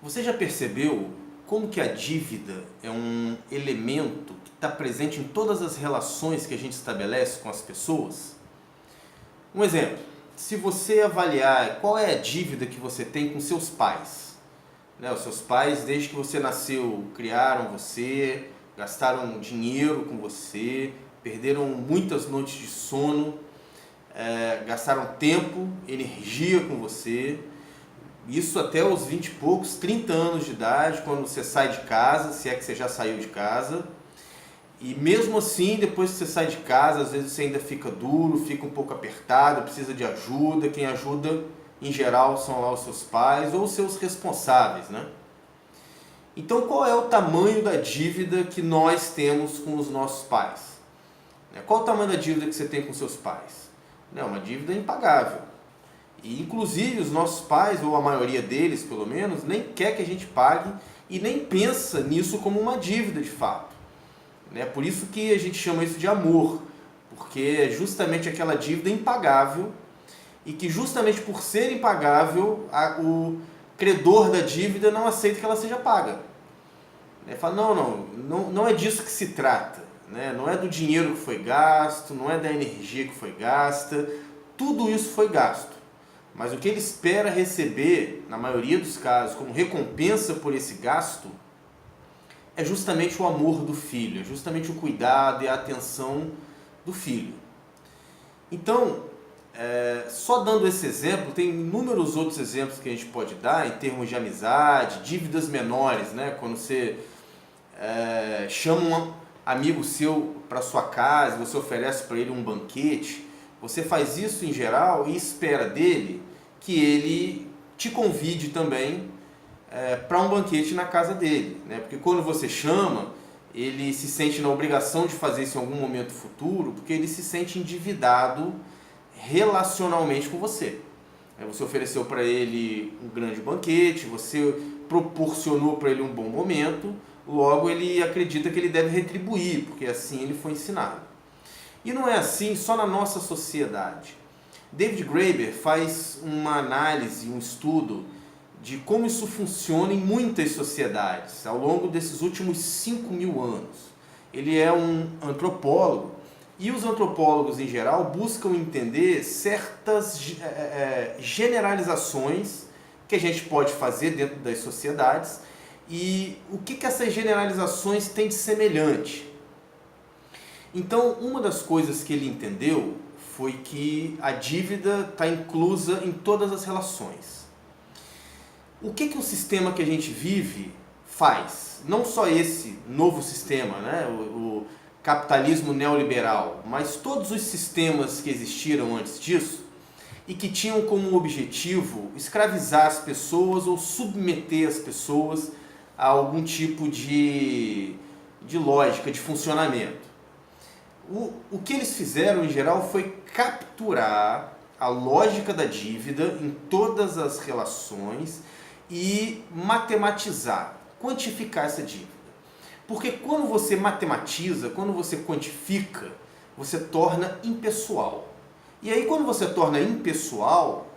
Você já percebeu como que a dívida é um elemento que está presente em todas as relações que a gente estabelece com as pessoas? Um exemplo, se você avaliar qual é a dívida que você tem com seus pais, né? Os seus pais, desde que você nasceu, criaram você, gastaram dinheiro com você, perderam muitas noites de sono, gastaram tempo, energia com você. Isso até os 20 e poucos, 30 anos de idade, quando você sai de casa, se é que você já saiu de casa. E mesmo assim, depois que você sai de casa, às vezes você ainda fica duro, fica um pouco apertado, precisa de ajuda. Quem ajuda, em geral, são lá os seus pais ou os seus responsáveis, né? Então, qual é o tamanho da dívida que nós temos com os nossos pais? Qual o tamanho da dívida que você tem com seus pais? É uma dívida impagável. E, inclusive, os nossos pais, ou a maioria deles, pelo menos, nem quer que a gente pague e nem pensa nisso como uma dívida, de fato. Por isso que a gente chama isso de amor, porque é justamente aquela dívida impagável e que justamente por ser impagável, o credor da dívida não aceita que ela seja paga. Fala, não é disso que se trata. Não é do dinheiro que foi gasto, não é da energia que foi gasta, tudo isso foi gasto. Mas o que ele espera receber, na maioria dos casos, como recompensa por esse gasto, é justamente o amor do filho, é justamente o cuidado e a atenção do filho. Então, só dando esse exemplo, tem inúmeros outros exemplos que a gente pode dar em termos de amizade, dívidas menores, né? Quando você chama um amigo seu para sua casa, você oferece para ele um banquete, você faz isso em geral e espera dele que ele te convide também para um banquete na casa dele, né? Porque quando você chama, ele se sente na obrigação de fazer isso em algum momento futuro, porque ele se sente endividado relacionalmente com você. Você ofereceu para ele um grande banquete, você proporcionou para ele um bom momento, logo ele acredita que ele deve retribuir, porque assim ele foi ensinado. E não é assim só na nossa sociedade. David Graeber faz uma análise, um estudo de como isso funciona em muitas sociedades ao longo desses últimos 5.000 anos. Ele é um antropólogo e os antropólogos em geral buscam entender certas generalizações que a gente pode fazer dentro das sociedades e o que essas generalizações têm de semelhante. Então, uma das coisas que ele entendeu foi que a dívida está inclusa em todas as relações. O que o sistema que a gente vive faz? Não só esse novo sistema, né? O capitalismo neoliberal, mas todos os sistemas que existiram antes disso e que tinham como objetivo escravizar as pessoas ou submeter as pessoas a algum tipo de lógica, de funcionamento. O que eles fizeram em geral foi capturar a lógica da dívida em todas as relações e matematizar, quantificar essa dívida. Porque quando você matematiza, quando você quantifica, você torna impessoal. E aí quando você torna impessoal,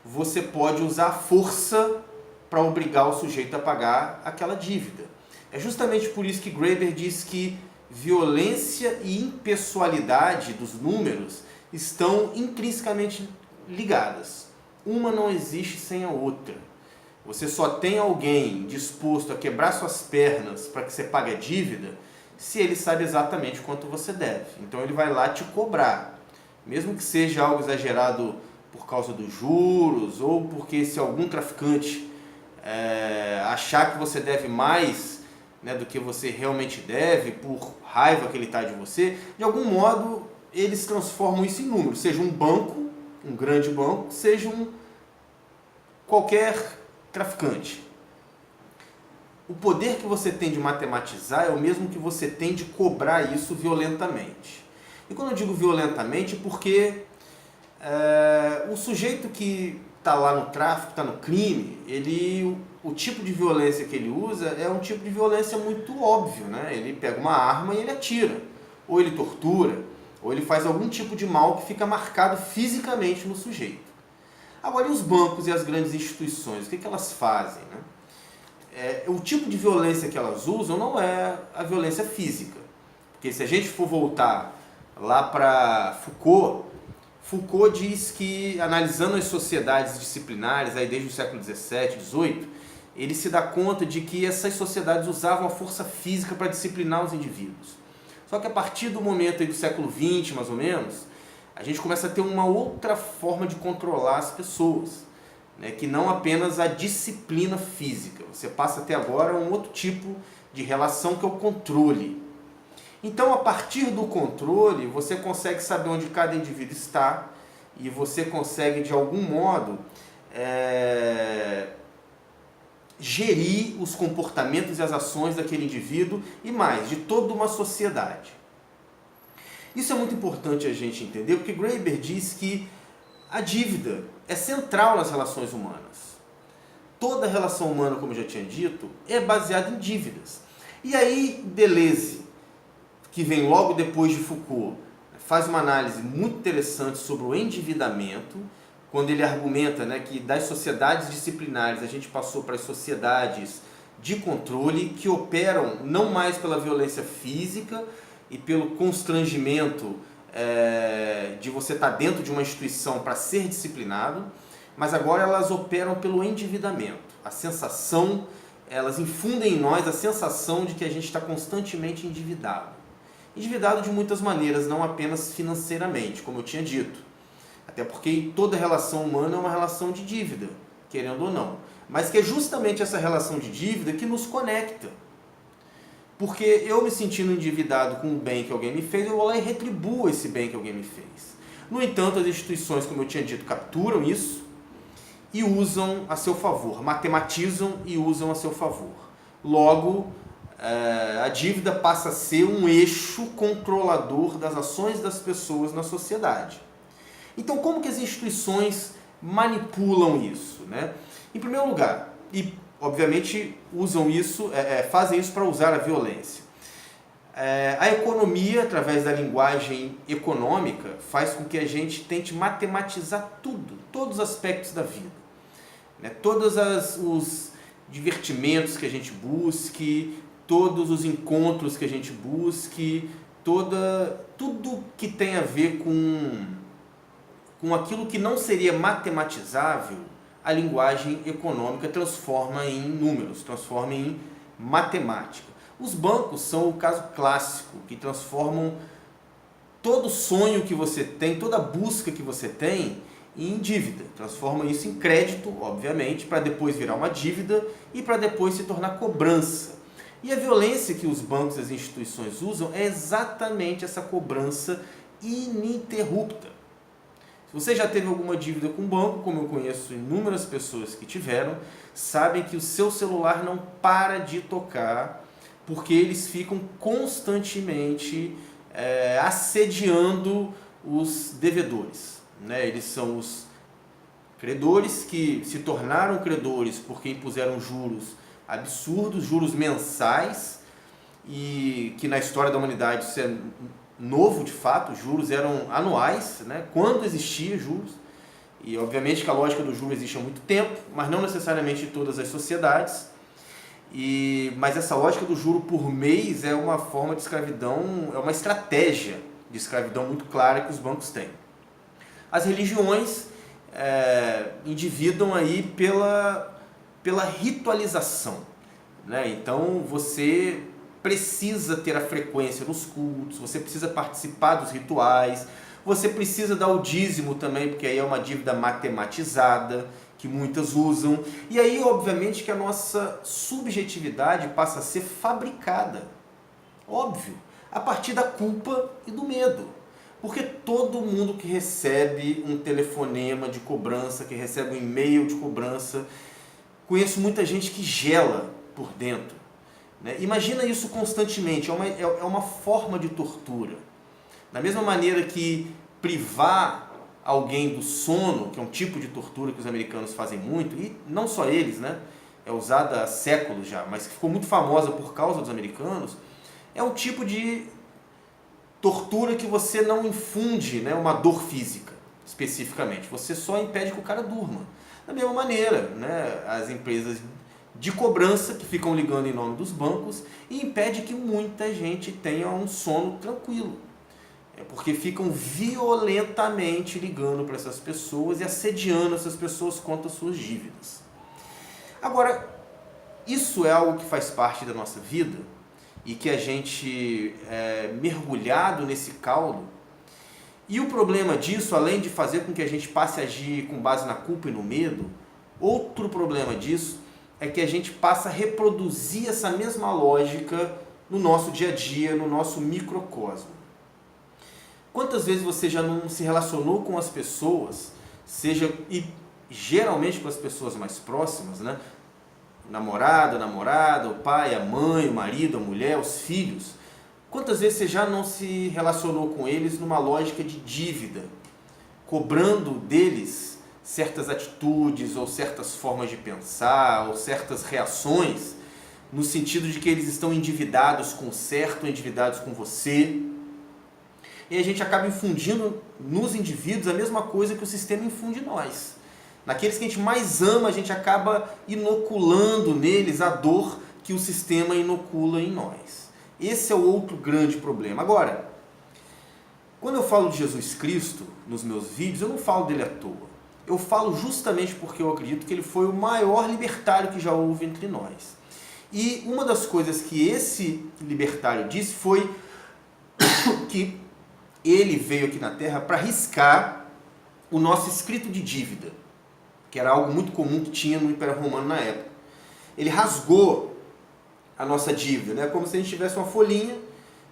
você pode usar força para obrigar o sujeito a pagar aquela dívida. É justamente por isso que Graeber diz que violência e impessoalidade dos números estão intrinsecamente ligadas. Uma não existe sem a outra. Você só tem alguém disposto a quebrar suas pernas para que você pague a dívida se ele sabe exatamente quanto você deve. Então ele vai lá te cobrar. Mesmo que seja algo exagerado por causa dos juros ou porque se algum traficante achar que você deve mais, né, do que você realmente deve, por raiva que ele está de você, de algum modo eles transformam isso em números. Seja um banco, um grande banco, seja qualquer traficante. O poder que você tem de matematizar é o mesmo que você tem de cobrar isso violentamente. E quando eu digo violentamente, porque o sujeito que está lá no tráfico, está no crime, o tipo de violência que ele usa é um tipo de violência muito óbvio, né? Ele pega uma arma e ele atira, ou ele tortura, ou ele faz algum tipo de mal que fica marcado fisicamente no sujeito. Agora, e os bancos e as grandes instituições, o que elas fazem, né? o tipo de violência que elas usam não é a violência física. Porque se a gente for voltar lá para Foucault diz que, analisando as sociedades disciplinares aí desde o século XVII, XVIII, ele se dá conta de que essas sociedades usavam a força física para disciplinar os indivíduos. Só que a partir do momento aí do século XX, mais ou menos, a gente começa a ter uma outra forma de controlar as pessoas, né, que não apenas a disciplina física. Você passa até agora a um outro tipo de relação que é o controle. Então, a partir do controle, você consegue saber onde cada indivíduo está e você consegue, de algum modo, gerir os comportamentos e as ações daquele indivíduo e mais, de toda uma sociedade. Isso é muito importante a gente entender, porque Graeber diz que a dívida é central nas relações humanas. Toda relação humana, como eu já tinha dito, é baseada em dívidas. E aí, Deleuze, que vem logo depois de Foucault, faz uma análise muito interessante sobre o endividamento, quando ele argumenta, né, que das sociedades disciplinares a gente passou para as sociedades de controle, que operam não mais pela violência física e pelo constrangimento de você estar dentro de uma instituição para ser disciplinado, mas agora elas operam pelo endividamento. A sensação, elas infundem em nós a sensação de que a gente está constantemente endividado. Endividado de muitas maneiras, não apenas financeiramente, como eu tinha dito. Até porque toda relação humana é uma relação de dívida, querendo ou não. Mas que é justamente essa relação de dívida que nos conecta. Porque eu me sentindo endividado com um bem que alguém me fez, eu vou lá e retribuo esse bem que alguém me fez. No entanto, as instituições, como eu tinha dito, capturam isso e usam a seu favor, matematizam e usam a seu favor. Logo, a dívida passa a ser um eixo controlador das ações das pessoas na sociedade. Então, como que as instituições manipulam isso, né? Em primeiro lugar, e obviamente usam isso, fazem isso para usar a violência. A economia, através da linguagem econômica, faz com que a gente tente matematizar tudo, todos os aspectos da vida, né? Todos os divertimentos que a gente busque, todos os encontros que a gente busque, tudo que tem a ver com aquilo que não seria matematizável, a linguagem econômica transforma em números, transforma em matemática. Os bancos são o caso clássico, que transformam todo sonho que você tem, toda busca que você tem em dívida. Transforma isso em crédito, obviamente, para depois virar uma dívida e para depois se tornar cobrança. E a violência que os bancos e as instituições usam é exatamente essa cobrança ininterrupta. Se você já teve alguma dívida com o banco, como eu conheço inúmeras pessoas que tiveram, sabem que o seu celular não para de tocar, porque eles ficam constantemente assediando os devedores, né? Eles são os credores que se tornaram credores porque impuseram juros absurdos, juros mensais, e que na história da humanidade isso é novo de fato. Os juros eram anuais, né? Quando existia juros, e obviamente que a lógica do juro existe há muito tempo, mas não necessariamente em todas as sociedades, mas essa lógica do juro por mês é uma forma de escravidão, é uma estratégia de escravidão muito clara que os bancos têm. As religiões endividam aí pela ritualização, né? Então você precisa ter a frequência nos cultos, você precisa participar dos rituais, você precisa dar o dízimo também, porque aí é uma dívida matematizada, que muitas usam. E aí, obviamente, que a nossa subjetividade passa a ser fabricada, óbvio, a partir da culpa e do medo. Porque todo mundo que recebe um telefonema de cobrança, que recebe um e-mail de cobrança, conheço muita gente que gela por dentro, né? Imagina isso constantemente, é uma forma de tortura. Da mesma maneira que privar alguém do sono, que é um tipo de tortura que os americanos fazem muito, e não só eles, né? É usada há séculos já, mas que ficou muito famosa por causa dos americanos, é um tipo de tortura que você não infunde, né, uma dor física, especificamente. Você só impede que o cara durma. Da mesma maneira, né, as empresas de cobrança que ficam ligando em nome dos bancos e impede que muita gente tenha um sono tranquilo. Porque ficam violentamente ligando para essas pessoas e assediando essas pessoas quanto às suas dívidas. Agora, isso é algo que faz parte da nossa vida e que a gente é mergulhado nesse caldo. E o problema disso, além de fazer com que a gente passe a agir com base na culpa e no medo, outro problema disso é que a gente passa a reproduzir essa mesma lógica no nosso dia a dia, no nosso microcosmo. Quantas vezes você já não se relacionou com as pessoas, e geralmente com as pessoas mais próximas, né? Namorado, namorada, o pai, a mãe, o marido, a mulher, os filhos. Quantas vezes você já não se relacionou com eles numa lógica de dívida, cobrando deles certas atitudes ou certas formas de pensar ou certas reações, no sentido de que eles estão endividados com o certo, endividados com você. E a gente acaba infundindo nos indivíduos a mesma coisa que o sistema infunde em nós. Naqueles que a gente mais ama, a gente acaba inoculando neles a dor que o sistema inocula em nós. Esse é o outro grande problema. Agora, quando eu falo de Jesus Cristo nos meus vídeos, eu não falo dele à toa. Eu falo justamente porque eu acredito que ele foi o maior libertário que já houve entre nós. E uma das coisas que esse libertário disse foi que ele veio aqui na Terra para riscar o nosso escrito de dívida, que era algo muito comum que tinha no Império Romano na época. Ele rasgou a nossa dívida, né? Como se a gente tivesse uma folhinha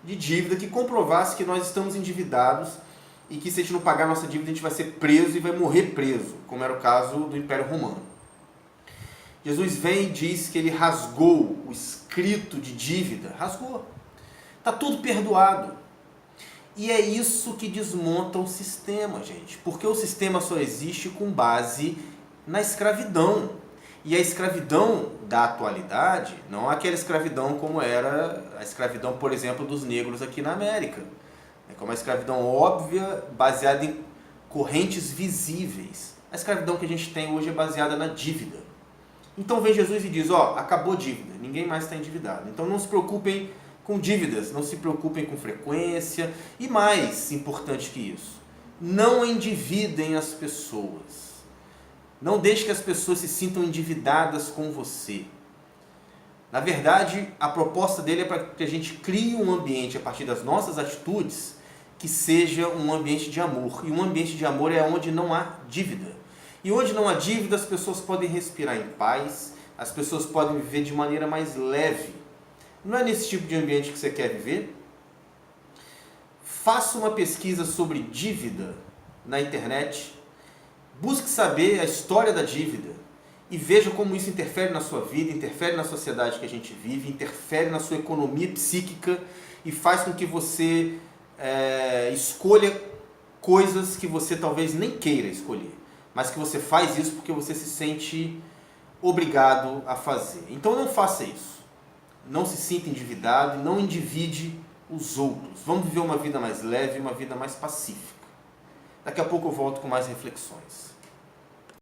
de dívida que comprovasse que nós estamos endividados e que se a gente não pagar a nossa dívida a gente vai ser preso e vai morrer preso, como era o caso do Império Romano. Jesus vem e diz que ele rasgou o escrito de dívida, rasgou. Está tudo perdoado. E é isso que desmonta o sistema, gente, porque o sistema só existe com base na escravidão. E a escravidão da atualidade não é aquela escravidão como era a escravidão, por exemplo, dos negros aqui na América. É como a escravidão óbvia, baseada em correntes visíveis. A escravidão que a gente tem hoje é baseada na dívida. Então vem Jesus e diz, acabou a dívida, ninguém mais está endividado. Então não se preocupem com dívidas, não se preocupem com frequência. E mais importante que isso, não endividem as pessoas. Não deixe que as pessoas se sintam endividadas com você. Na verdade, a proposta dele é para que a gente crie um ambiente, a partir das nossas atitudes, que seja um ambiente de amor. E um ambiente de amor é onde não há dívida. E onde não há dívida, as pessoas podem respirar em paz, as pessoas podem viver de maneira mais leve. Não é nesse tipo de ambiente que você quer viver? Faça uma pesquisa sobre dívida na internet, busque saber a história da dívida e veja como isso interfere na sua vida, interfere na sociedade que a gente vive, interfere na sua economia psíquica e faz com que você escolha coisas que você talvez nem queira escolher, mas que você faz isso porque você se sente obrigado a fazer. Então não faça isso. Não se sinta endividado e não endivide os outros. Vamos viver uma vida mais leve, uma vida mais pacífica. Daqui a pouco eu volto com mais reflexões.